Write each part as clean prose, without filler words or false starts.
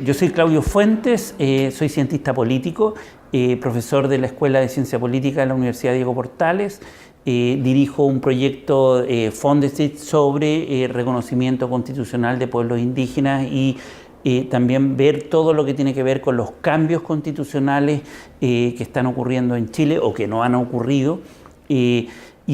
Yo soy Claudio Fuentes, soy cientista político, profesor de la Escuela de Ciencia Política de la Universidad Diego Portales. Dirijo un proyecto Fondesit sobre reconocimiento constitucional de pueblos indígenas y también ver todo lo que tiene que ver con los cambios constitucionales que están ocurriendo en Chile o que no han ocurrido. Y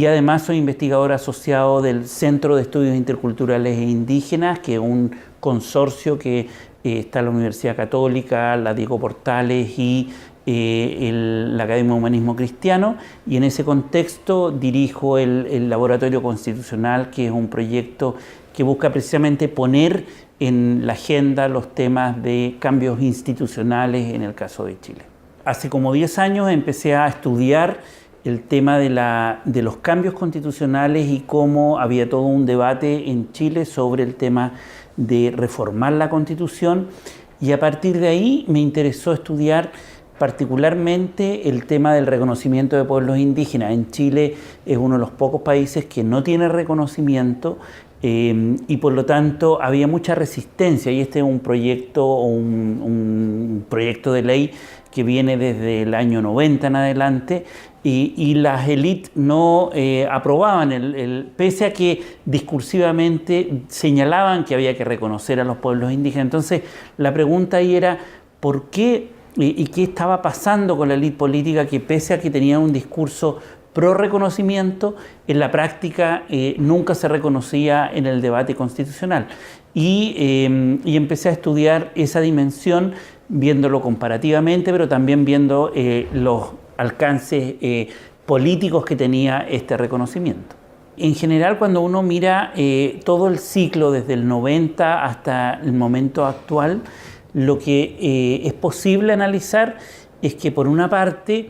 además soy investigador asociado del Centro de Estudios Interculturales e Indígenas, que es un consorcio que está en la Universidad Católica, la Diego Portales y la Academia de Humanismo Cristiano, y en ese contexto dirijo el Laboratorio Constitucional, que es un proyecto que busca precisamente poner en la agenda los temas de cambios institucionales en el caso de Chile. Hace como 10 años empecé a estudiar el tema de los cambios constitucionales y cómo había todo un debate en Chile sobre el tema de reformar la Constitución, y a partir de ahí me interesó estudiar particularmente el tema del reconocimiento de pueblos indígenas. En Chile es uno de los pocos países que no tiene reconocimiento y por lo tanto había mucha resistencia, y este es un proyecto, un proyecto de ley que viene desde el año 90 en adelante, y las élites no aprobaban, pese a que discursivamente señalaban que había que reconocer a los pueblos indígenas. Entonces la pregunta ahí era ¿por qué y qué estaba pasando con la élite política, que pese a que tenía un discurso pro reconocimiento, en la práctica nunca se reconocía en el debate constitucional? Y empecé a estudiar esa dimensión, viéndolo comparativamente, pero también viendo los alcances políticos que tenía este reconocimiento. En general, cuando uno mira todo el ciclo desde el 90 hasta el momento actual, lo que es posible analizar es que, por una parte,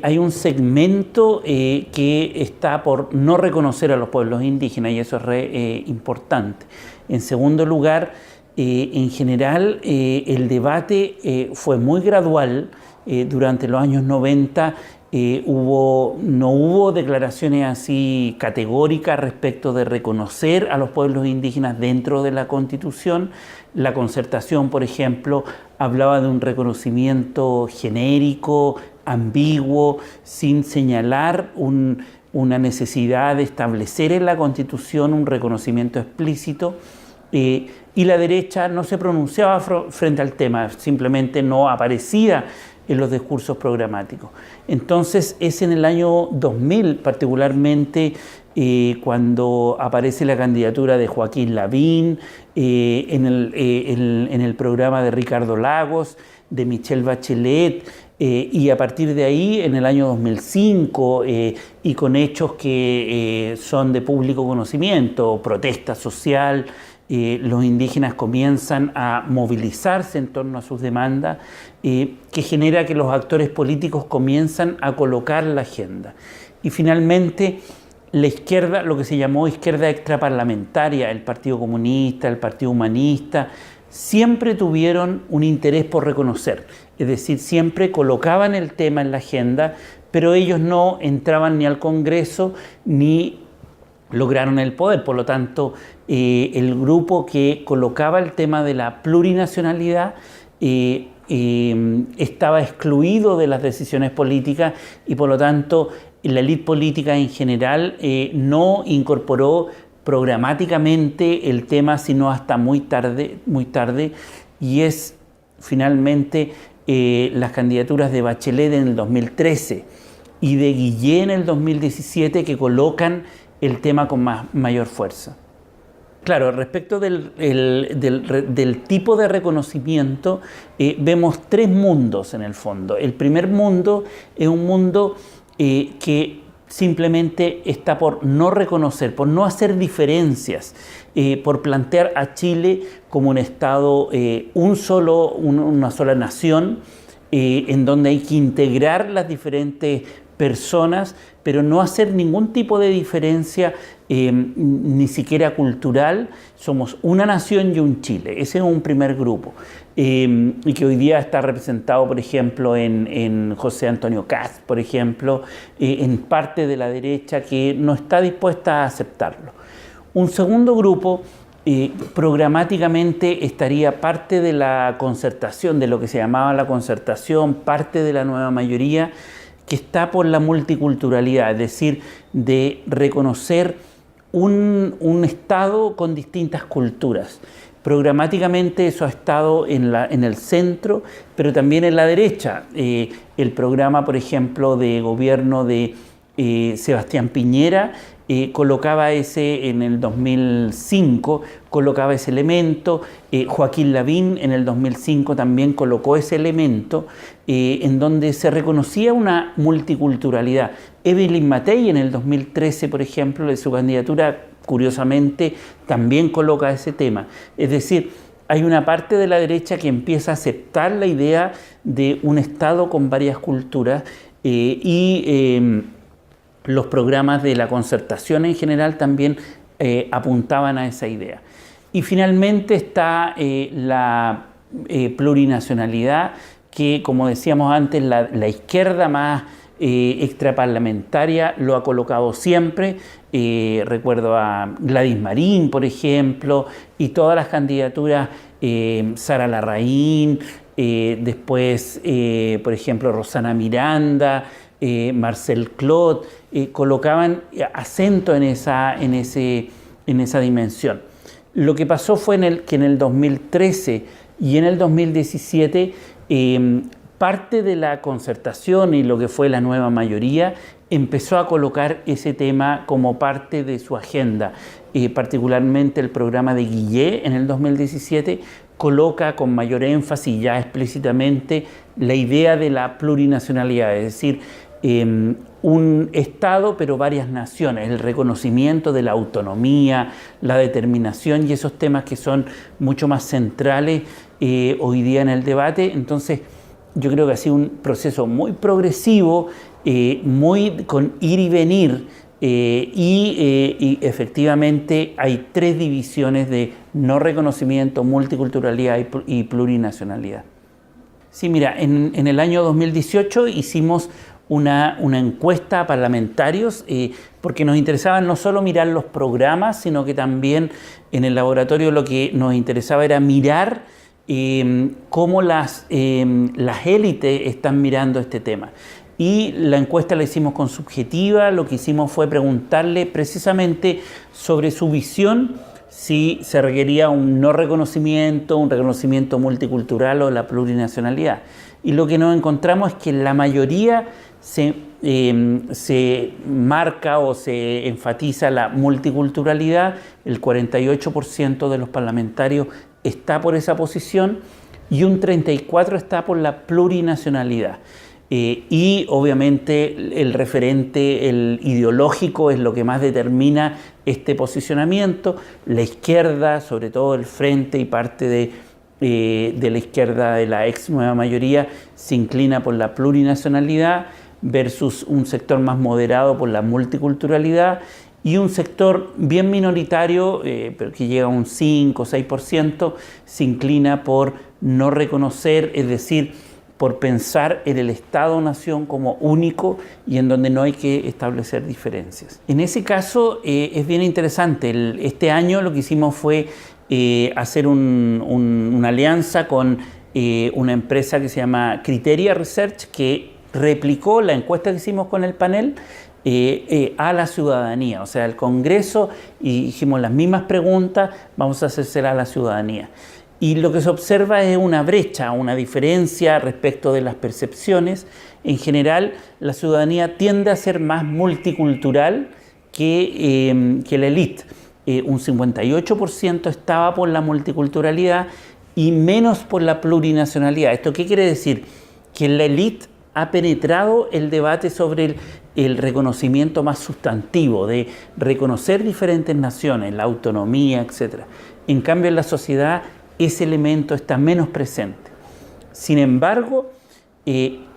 hay un segmento que está por no reconocer a los pueblos indígenas, y eso es importante. En segundo lugar, en general, el debate fue muy gradual. Durante los años 90 no hubo declaraciones así categóricas respecto de reconocer a los pueblos indígenas dentro de la Constitución. La Concertación, por ejemplo, hablaba de un reconocimiento genérico, ambiguo, sin señalar una necesidad de establecer en la Constitución un reconocimiento explícito. Y la derecha no se pronunciaba frente al tema, simplemente no aparecía en los discursos programáticos. Entonces es en el año 2000 particularmente cuando aparece la candidatura de Joaquín Lavín, en el programa de Ricardo Lagos, de Michelle Bachelet, y a partir de ahí, en el año 2005, y con hechos que son de público conocimiento, protesta social, los indígenas comienzan a movilizarse en torno a sus demandas, que genera que los actores políticos comienzan a colocar la agenda. Y finalmente, la izquierda, lo que se llamó izquierda extraparlamentaria, el Partido Comunista, el Partido Humanista, siempre tuvieron un interés por reconocer, es decir, siempre colocaban el tema en la agenda, pero ellos no entraban ni al Congreso ni lograron el poder. Por lo tanto, el grupo que colocaba el tema de la plurinacionalidad estaba excluido de las decisiones políticas, y por lo tanto la élite política en general no incorporó programáticamente el tema sino hasta muy tarde, y es finalmente las candidaturas de Bachelet en el 2013 y de Guillén en el 2017 que colocan el tema con mayor fuerza. Claro, respecto del tipo de reconocimiento, vemos tres mundos en el fondo. El primer mundo es un mundo que simplemente está por no reconocer, por no hacer diferencias, por plantear a Chile como un Estado, una sola nación, en donde hay que integrar las diferentes personas, pero no hacer ningún tipo de diferencia, ni siquiera cultural. Somos una nación y un Chile. Ese es un primer grupo, y que hoy día está representado, por ejemplo, en José Antonio Kast, por ejemplo, en parte de la derecha que no está dispuesta a aceptarlo. Un segundo grupo Programáticamente estaría parte de la concertación, de lo que se llamaba la concertación, parte de la nueva mayoría, que está por la multiculturalidad, es decir, de reconocer un Estado con distintas culturas. Programáticamente eso ha estado en el centro, pero también en la derecha. El programa, por ejemplo, de gobierno de Sebastián Piñera colocaba ese en el 2005, colocaba ese elemento. Joaquín Lavín en el 2005 también colocó ese elemento en donde se reconocía una multiculturalidad. Evelyn Matei en el 2013, por ejemplo, de su candidatura, curiosamente, también coloca ese tema. Es decir, hay una parte de la derecha que empieza a aceptar la idea de un Estado con varias culturas los programas de la concertación en general también apuntaban a esa idea. Y finalmente está la plurinacionalidad, que como decíamos antes, la izquierda más extraparlamentaria lo ha colocado siempre. Recuerdo a Gladys Marín, por ejemplo, y todas las candidaturas, Sara Larraín, después, por ejemplo, Rosana Miranda, Marcel Clot, colocaban acento en esa dimensión. Lo que pasó fue que en el 2013 y en el 2017 parte de la concertación y lo que fue la nueva mayoría empezó a colocar ese tema como parte de su agenda. Particularmente el programa de Guillé en el 2017 coloca con mayor énfasis ya explícitamente la idea de la plurinacionalidad, es decir, un Estado pero varias naciones, el reconocimiento de la autonomía, la determinación y esos temas que son mucho más centrales hoy día en el debate. Entonces yo creo que ha sido un proceso muy progresivo, muy con ir y venir, y efectivamente hay tres divisiones de no reconocimiento, multiculturalidad y plurinacionalidad. Sí, mira, en el año 2018 hicimos una encuesta a parlamentarios porque nos interesaba no solo mirar los programas, sino que también en el laboratorio lo que nos interesaba era mirar cómo las élites están mirando este tema. Y la encuesta la hicimos con subjetiva, lo que hicimos fue preguntarle precisamente sobre su visión, si se requería un no reconocimiento, un reconocimiento multicultural o la plurinacionalidad. Y lo que nos encontramos es que la mayoría se marca o se enfatiza la multiculturalidad, el 48% de los parlamentarios está por esa posición y un 34% está por la plurinacionalidad. Y obviamente el referente, el ideológico, es lo que más determina este posicionamiento. La izquierda, sobre todo el Frente y parte de la izquierda de la ex nueva mayoría, se inclina por la plurinacionalidad versus un sector más moderado por la multiculturalidad y un sector bien minoritario, pero que llega a un 5 o 6%, se inclina por no reconocer, es decir, por pensar en el Estado-nación como único y en donde no hay que establecer diferencias. En ese caso es bien interesante. Este año lo que hicimos fue hacer una alianza con una empresa que se llama Criteria Research, que replicó la encuesta que hicimos con el panel a la ciudadanía, o sea, al Congreso, y hicimos las mismas preguntas, vamos a hacérselas a la ciudadanía. Y lo que se observa es una brecha, una diferencia respecto de las percepciones. En general, la ciudadanía tiende a ser más multicultural que la élite. Un 58% estaba por la multiculturalidad y menos por la plurinacionalidad. ¿Esto qué quiere decir? Que la élite ha penetrado el debate sobre el reconocimiento más sustantivo, de reconocer diferentes naciones, la autonomía, etc. En cambio, en la sociedad ese elemento está menos presente. Sin embargo,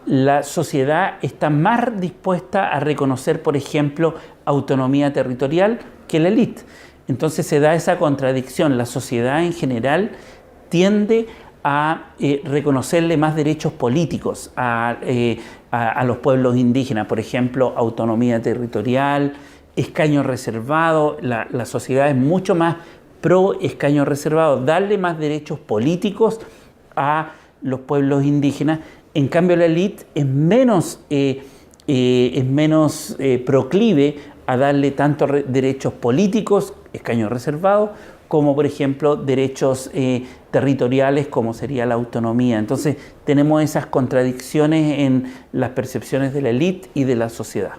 la sociedad está más dispuesta a reconocer, por ejemplo, autonomía territorial que la élite. Entonces se da esa contradicción. La sociedad en general tiende a reconocerle más derechos políticos a los pueblos indígenas, por ejemplo, autonomía territorial, escaño reservado. La sociedad es mucho más pro escaño reservado, darle más derechos políticos a los pueblos indígenas. En cambio, la élite es menos proclive a darle tanto derechos políticos, escaño reservado, como por ejemplo derechos territoriales como sería la autonomía. Entonces tenemos esas contradicciones en las percepciones de la élite y de la sociedad.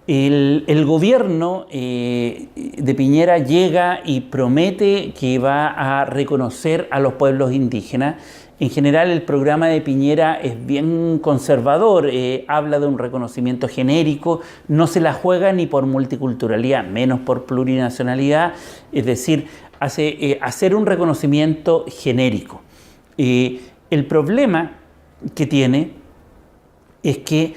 El gobierno de Piñera llega y promete que va a reconocer a los pueblos indígenas. En general, el programa de Piñera es bien conservador, habla de un reconocimiento genérico, no se la juega ni por multiculturalidad, menos por plurinacionalidad, es decir, hacer un reconocimiento genérico. El problema que tiene es que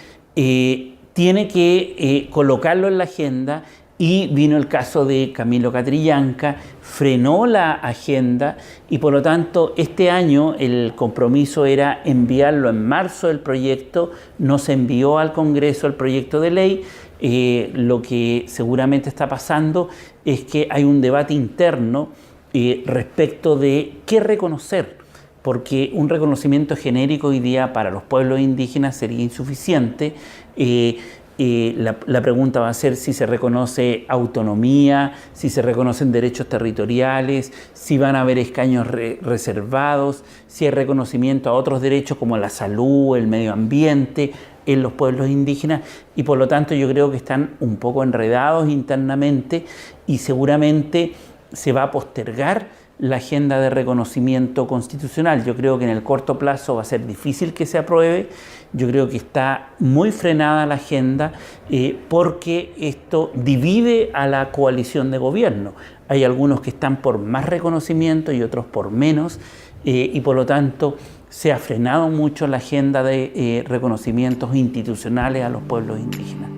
tiene que colocarlo en la agenda, y vino el caso de Camilo Catrillanca, frenó la agenda y por lo tanto este año el compromiso era enviarlo en marzo el proyecto, no se envió al Congreso el proyecto de ley. Lo que seguramente está pasando es que hay un debate interno respecto de qué reconocer, porque un reconocimiento genérico hoy día para los pueblos indígenas sería insuficiente. La pregunta va a ser si se reconoce autonomía, si se reconocen derechos territoriales, si van a haber escaños reservados, si hay reconocimiento a otros derechos como la salud, el medio ambiente en los pueblos indígenas, y por lo tanto yo creo que están un poco enredados internamente y seguramente se va a postergar la agenda de reconocimiento constitucional. Yo creo que en el corto plazo va a ser difícil que se apruebe. Yo creo que está muy frenada la agenda porque esto divide a la coalición de gobierno. Hay algunos que están por más reconocimiento y otros por menos, y por lo tanto se ha frenado mucho la agenda de reconocimientos institucionales a los pueblos indígenas.